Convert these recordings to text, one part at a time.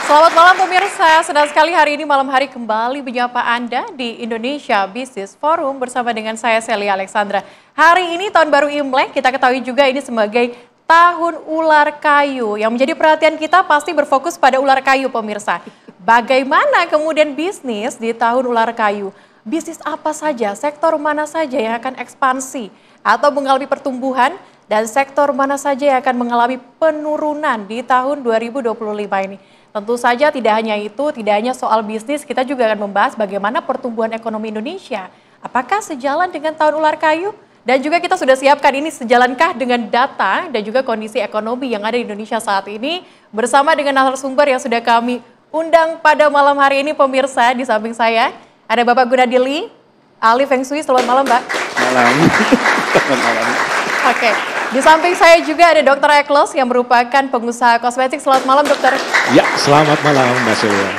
Selamat malam pemirsa, senang sekali hari ini malam hari kembali menyapa Anda di Indonesia Business Forum bersama dengan saya Celia Alexandra. Hari ini tahun baru Imlek, kita ketahui juga ini sebagai tahun ular kayu. Yang menjadi perhatian kita pasti berfokus pada ular kayu pemirsa. Bagaimana kemudian bisnis di tahun ular kayu? Bisnis apa saja, sektor mana saja yang akan ekspansi atau mengalami pertumbuhan? Dan sektor mana saja yang akan mengalami penurunan di tahun 2025 ini? Tentu saja tidak hanya itu, tidak hanya soal bisnis, kita juga akan membahas bagaimana pertumbuhan ekonomi Indonesia. Apakah sejalan dengan tahun ular kayu? Dan juga kita sudah siapkan ini sejalankah dengan data dan juga kondisi ekonomi yang ada di Indonesia saat ini. Bersama dengan narasumber yang sudah kami undang pada malam hari ini pemirsa. Di samping saya ada Bapak Gunadili, ahli Feng Shui. Selamat malam Mbak. Malam. Selamat malam. Oke, di samping saya juga ada Dr. Eklos yang merupakan pengusaha kosmetik. Selamat malam Dokter. Ya, selamat malam Mbak Celia.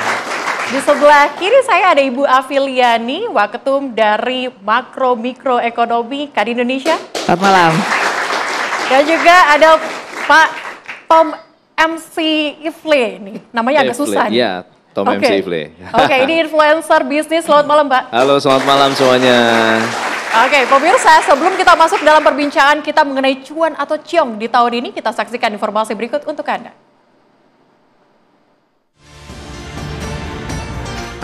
Di sebelah kiri saya ada Ibu Afiliani, Waketum dari Makro Mikro Ekonomi Kadin Indonesia. Selamat malam. Dan juga ada Pak Tom MC Ifle nih, namanya agak susah. Iya, Tom MC Ifle. Oke, ini influencer bisnis. Selamat malam Mbak. Halo, selamat malam semuanya. Oke, pemirsa, sebelum kita masuk dalam perbincangan kita mengenai cuan atau ciong di tahun ini, kita saksikan informasi berikut untuk Anda.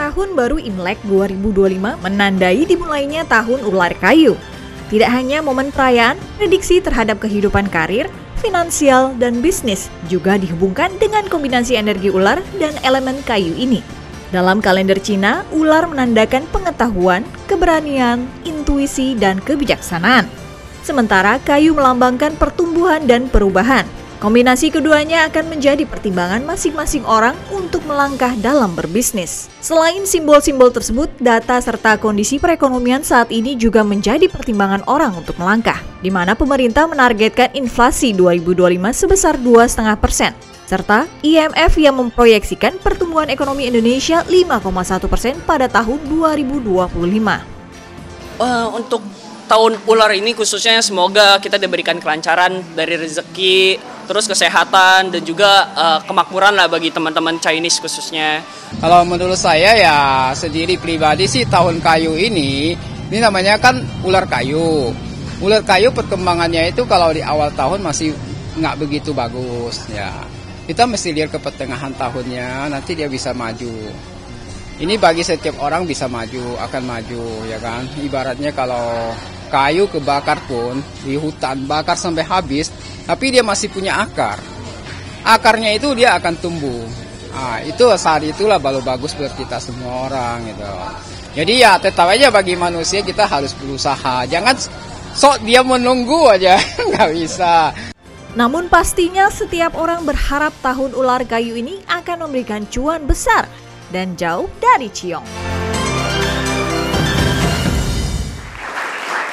Tahun baru Imlek 2025 menandai dimulainya tahun ular kayu. Tidak hanya momen perayaan, prediksi terhadap kehidupan karir, finansial, dan bisnis juga dihubungkan dengan kombinasi energi ular dan elemen kayu ini. Dalam kalender Cina, ular menandakan pengetahuan, keberanian, intuisi, dan kebijaksanaan. Sementara kayu melambangkan pertumbuhan dan perubahan. Kombinasi keduanya akan menjadi pertimbangan masing-masing orang untuk melangkah dalam berbisnis. Selain simbol-simbol tersebut, data serta kondisi perekonomian saat ini juga menjadi pertimbangan orang untuk melangkah, di mana pemerintah menargetkan inflasi 2025 sebesar 2,5%. Serta IMF yang memproyeksikan pertumbuhan ekonomi Indonesia 5,1% pada tahun 2025. Untuk tahun ular ini khususnya semoga kita diberikan kelancaran dari rezeki, terus kesehatan dan juga kemakmuran lah bagi teman-teman Chinese khususnya. Kalau menurut saya ya sendiri pribadi sih tahun kayu ini namanya kan ular kayu. Ular kayu perkembangannya itu kalau di awal tahun masih nggak begitu bagus ya. Kita mesti lihat ke pertengahan tahunnya, nanti dia bisa maju. Ini bagi setiap orang bisa maju, akan maju ya kan. Ibaratnya kalau kayu kebakar pun di hutan, bakar sampai habis, tapi dia masih punya akar. Akarnya itu dia akan tumbuh. Nah, itu saat itulah baru bagus buat kita semua orang gitu. Jadi ya tetap aja bagi manusia kita harus berusaha. Jangan sok dia menunggu aja, nggak bisa. Namun pastinya setiap orang berharap tahun ular kayu ini akan memberikan cuan besar dan jauh dari ciong.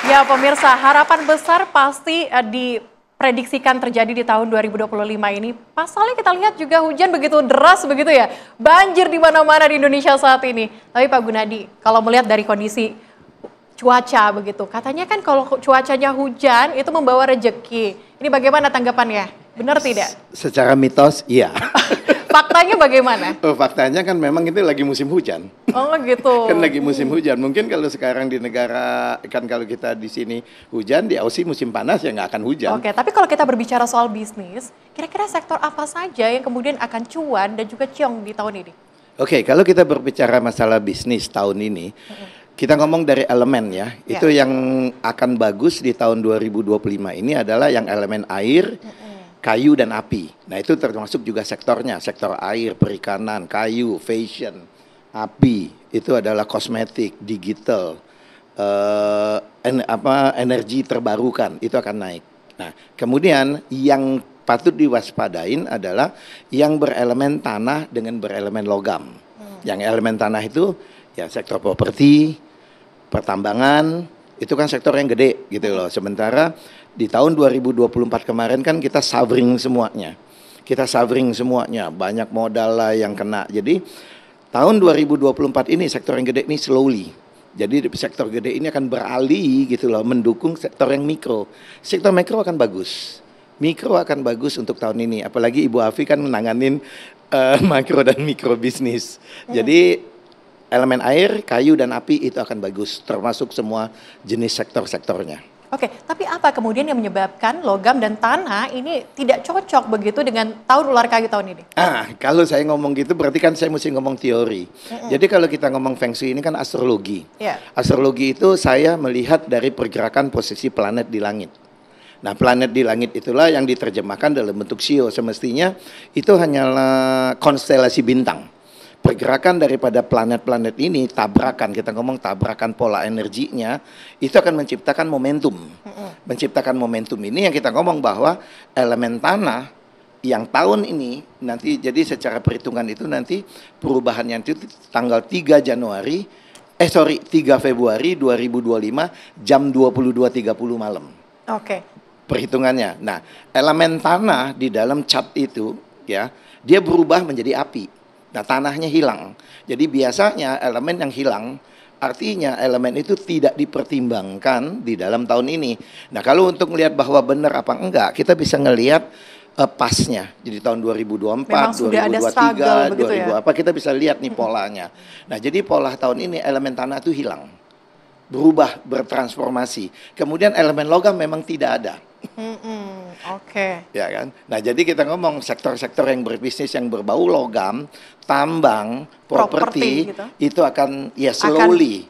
Ya pemirsa, harapan besar pasti diprediksikan terjadi di tahun 2025 ini. Pasalnya kita lihat juga hujan begitu deras begitu ya. Banjir di mana-mana di Indonesia saat ini. Tapi Pak Gunadi, kalau melihat dari kondisi cuaca begitu, katanya kan kalau cuacanya hujan itu membawa rejeki. Ini bagaimana tanggapannya? Benar tidak? Secara mitos, iya. Faktanya bagaimana? Oh, faktanya kan memang ini lagi musim hujan. Oh gitu. Kan lagi musim hujan. Mungkin kalau sekarang di negara, kan kalau kita di sini hujan, di Aussie musim panas ya nggak akan hujan. Oke, tapi kalau kita berbicara soal bisnis, kira-kira sektor apa saja yang kemudian akan cuan dan juga ciong di tahun ini? Oke, kalau kita berbicara masalah bisnis tahun ini, kita ngomong dari elemen ya. Itu yang akan bagus di tahun 2025 ini adalah yang elemen air, kayu dan api. Nah itu termasuk juga sektornya, sektor air, perikanan, kayu, fashion, api. Itu adalah kosmetik, digital, energi terbarukan, itu akan naik. Nah kemudian yang patut diwaspadain adalah yang berelemen tanah dengan berelemen logam. Yang elemen tanah itu ya sektor properti, pertambangan, itu kan sektor yang gede gitu loh. Sementara di tahun 2024 kemarin kan kita savering semuanya. Banyak modal lah yang kena. Jadi tahun 2024 ini sektor yang gede ini slowly. Jadi sektor gede ini akan beralih gitu loh, mendukung sektor yang mikro. Sektor mikro akan bagus. Mikro akan bagus untuk tahun ini. Apalagi Ibu Afi kan menanganin makro dan mikro bisnis. Jadi elemen air, kayu dan api itu akan bagus, termasuk semua jenis sektor-sektornya. Oke, tapi apa kemudian yang menyebabkan logam dan tanah ini tidak cocok begitu dengan tahun ular kayu tahun ini? Kalau saya ngomong gitu berarti kan saya mesti ngomong teori. Jadi kalau kita ngomong Feng Shui ini kan astrologi. Astrologi itu saya melihat dari pergerakan posisi planet di langit. Nah, planet di langit itulah yang diterjemahkan dalam bentuk shio. Semestinya itu hanyalah konstelasi bintang. Pergerakan daripada planet-planet ini, tabrakan, kita ngomong tabrakan pola energinya, itu akan menciptakan momentum. Menciptakan momentum ini yang kita ngomong bahwa elemen tanah yang tahun ini nanti, jadi secara perhitungan itu nanti perubahannya itu tanggal 3 Februari 2025 jam 22.30 malam. Oke. Perhitungannya. Nah, elemen tanah di dalam chart itu ya, dia berubah menjadi api. Nah, tanahnya hilang. Jadi biasanya elemen yang hilang artinya elemen itu tidak dipertimbangkan di dalam tahun ini. Nah, kalau untuk melihat bahwa benar apa enggak, kita bisa ngelihat pasnya. Jadi tahun 2024, memang sudah 2023, ada struggle begitu ya? apa kita bisa lihat nih polanya. Nah, jadi pola tahun ini elemen tanah itu hilang. Berubah, bertransformasi. Kemudian elemen logam memang tidak ada. Oke. Ya kan. Nah, jadi kita ngomong sektor-sektor yang berbisnis yang berbau logam, tambang, properti gitu, itu akan slowly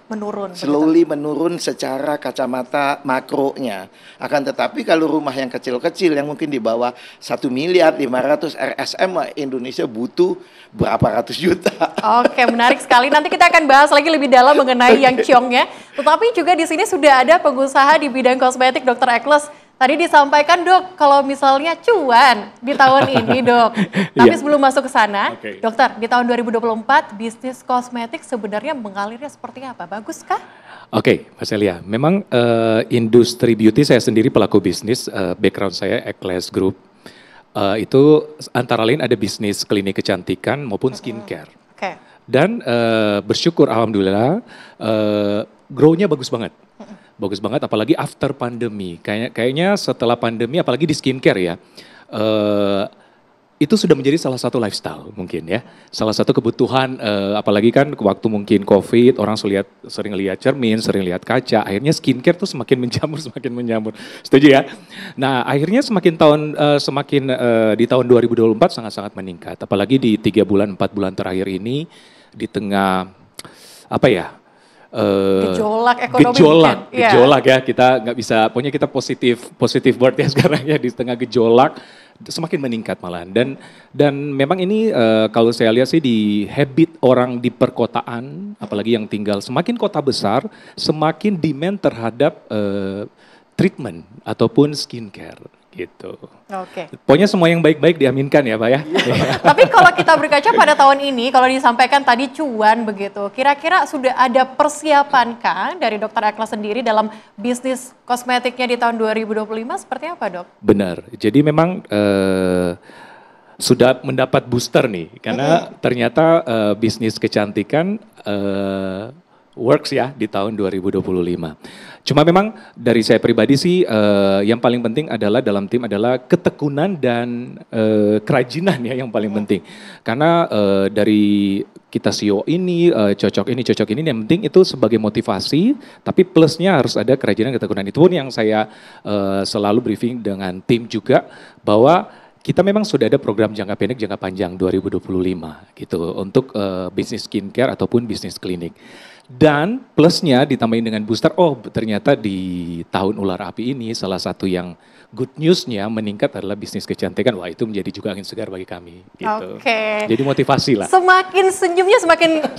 menurun. Slowly menurun secara kacamata makronya. Akan tetapi kalau rumah yang kecil-kecil yang mungkin di bawah 1 miliar 500 RSM, Indonesia butuh berapa ratus juta. Oke, menarik sekali. Nanti kita akan bahas lagi lebih dalam mengenai yang ciongnya. Tetapi juga di sini sudah ada pengusaha di bidang kosmetik, Dr. Ekles. Tadi disampaikan, Dok, kalau misalnya cuan di tahun ini, Dok. Tapi sebelum masuk ke sana, Dokter, di tahun 2024 bisnis kosmetik sebenarnya mengalirnya seperti apa? Baguskah? Oke, Mas Elia, memang industri beauty saya sendiri pelaku bisnis, background saya Ekles Group. Itu antara lain ada bisnis klinik kecantikan maupun skincare. Dan bersyukur alhamdulillah grow-nya bagus banget. Bagus banget apalagi after pandemi. Kayaknya setelah pandemi apalagi di skincare ya. Itu sudah menjadi salah satu lifestyle mungkin ya. Salah satu kebutuhan apalagi kan waktu mungkin Covid orang sering lihat cermin, sering lihat kaca. Akhirnya skincare tuh semakin menjamur. Setuju ya? Nah, akhirnya semakin di tahun 2024 sangat-sangat meningkat. Apalagi di 3 bulan 4 bulan terakhir ini di tengah apa ya? Gejolak ekonomi gejolak ya, kita nggak bisa, pokoknya kita positif word ya sekarang ya, di tengah gejolak semakin meningkat malahan dan memang ini kalau saya lihat sih di habit orang di perkotaan, apalagi yang tinggal semakin kota besar, semakin demand terhadap treatment ataupun skincare gitu. Oke. Pokoknya semua yang baik-baik diaminkan ya Pak ya. Tapi kalau kita berkaca pada tahun ini, kalau disampaikan tadi cuan begitu, kira-kira sudah ada persiapan kah dari Dr. Ekles sendiri dalam bisnis kosmetiknya di tahun 2025 seperti apa, Dok? Benar, jadi memang sudah mendapat booster nih, karena ternyata bisnis kecantikan works ya di tahun 2025. Cuma memang dari saya pribadi sih yang paling penting adalah dalam tim adalah ketekunan dan kerajinan ya yang paling penting. Karena dari kita CEO ini cocok ini yang penting itu sebagai motivasi, tapi plusnya harus ada kerajinan ketekunan. Itu pun yang saya selalu briefing dengan tim juga bahwa kita memang sudah ada program jangka pendek, jangka panjang 2025 gitu untuk bisnis skincare ataupun bisnis klinik. Dan plusnya ditambahin dengan booster, ternyata di tahun ular api ini salah satu yang good newsnya meningkat adalah bisnis kecantikan. Wah, itu menjadi juga angin segar bagi kami gitu. Jadi motivasi lah. Semakin senyumnya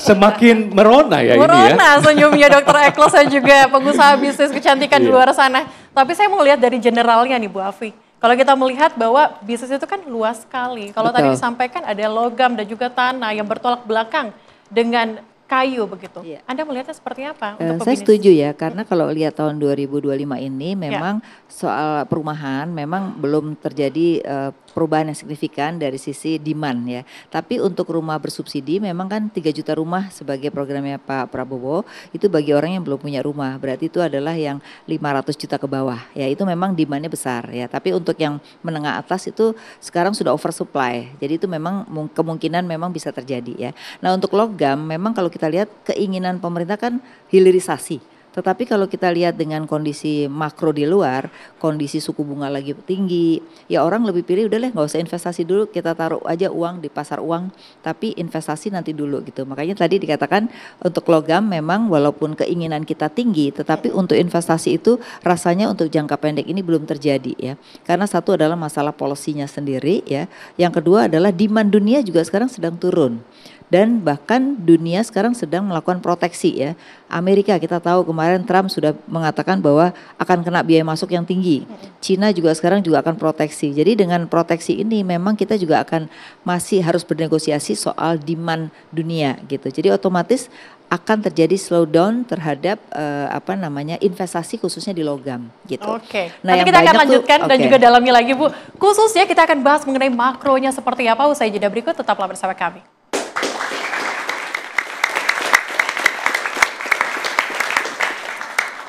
semakin merona ya ini ya. Merona senyumnya Dr. Ekles dan juga pengusaha bisnis kecantikan di luar sana. Tapi saya mau lihat dari generalnya nih Bu Afi. Kalau kita melihat bahwa bisnis itu kan luas sekali. Kalau tadi disampaikan ada logam dan juga tanah yang bertolak belakang dengan kayu begitu. Iya. Anda melihatnya seperti apa? Untuk Saya pebisnis? setuju ya, karena kalau lihat tahun 2025 ini memang soal perumahan memang belum terjadi perubahan yang signifikan dari sisi demand ya. Tapi untuk rumah bersubsidi memang kan 3 juta rumah sebagai programnya Pak Prabowo itu bagi orang yang belum punya rumah. Berarti itu adalah yang 500 juta ke bawah. Ya itu memang demandnya besar ya. Tapi untuk yang menengah atas itu sekarang sudah oversupply. Jadi itu memang kemungkinan memang bisa terjadi ya. Nah untuk logam memang kalau kita lihat keinginan pemerintah kan hilirisasi. Tetapi kalau kita lihat dengan kondisi makro di luar, kondisi suku bunga lagi tinggi, ya orang lebih pilih udah deh nggak usah investasi dulu, kita taruh aja uang di pasar uang, tapi investasi nanti dulu gitu. Makanya tadi dikatakan untuk logam memang walaupun keinginan kita tinggi, tetapi untuk investasi itu rasanya untuk jangka pendek ini belum terjadi ya. Karena satu adalah masalah polisinya sendiri ya, yang kedua adalah demand dunia juga sekarang sedang turun. Dan bahkan dunia sekarang sedang melakukan proteksi ya. Amerika kita tahu kemarin Trump sudah mengatakan bahwa akan kena biaya masuk yang tinggi. Cina juga sekarang juga akan proteksi. Jadi dengan proteksi ini memang kita juga akan masih harus bernegosiasi soal demand dunia gitu. Jadi otomatis akan terjadi slowdown terhadap investasi khususnya di logam gitu. Oke. Nah, Nanti kita akan lanjutkan dan juga dalami lagi Bu. Khususnya kita akan bahas mengenai makronya seperti apa usai jeda berikut, tetaplah bersama kami.